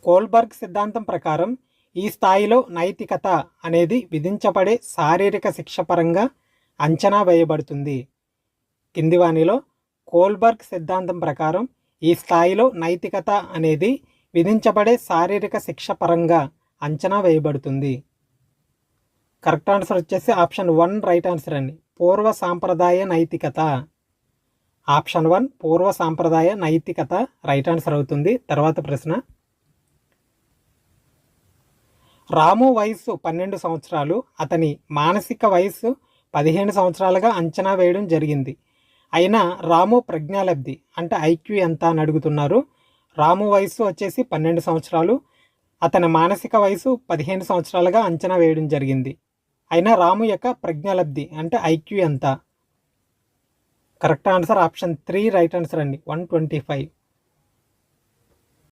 Kohlberg సిద్ధాంతం ప్రకారం ఈ స్థాయిలో నైతికత అనేది విధించబడే శారీరక శిక్ష పరంగా అంచనా వేయబడుతుంది. కింది వానిలో కోల్బర్గ్ సిద్ధాంతం ప్రకారం ఈ స్థాయిలో నైతికత అనేది విధించబడే శారీరక శిక్ష పరంగా అంచనా వేయబడుతుంది. కరెక్ట్ ఆన్సర్ వచ్చేసి ఆప్షన్ 1 రైట్ ఆన్సర్ అండి. పూర్వ సాంప్రదాయ నైతికత. ఆప్షన్ 1 పూర్వ సాంప్రదాయ నైతికత రైట్ ఆన్సర్ అవుతుంది. తర్వాత ప్రశ్న, రాము వయస్సు 12 సంవత్సరాలు, అతని మానసిక వయస్సు 15 సంవత్సరాలుగా అంచనా వేయడం జరిగింది. అయినా రాము ప్రజ్ఞాలబ్ధి అంటే ఐక్యూ ఎంత అని అడుగుతున్నారు. రాము వయస్సు వచ్చేసి 12 సంవత్సరాలు, అతని మానసిక వయసు 15 సంవత్సరాలుగా అంచనా వేయడం జరిగింది. అయినా రాము యొక్క ప్రజ్ఞాలబ్ధి అంటే ఐక్యూ ఎంత? Correct answer option 3 right answer అండి, 125.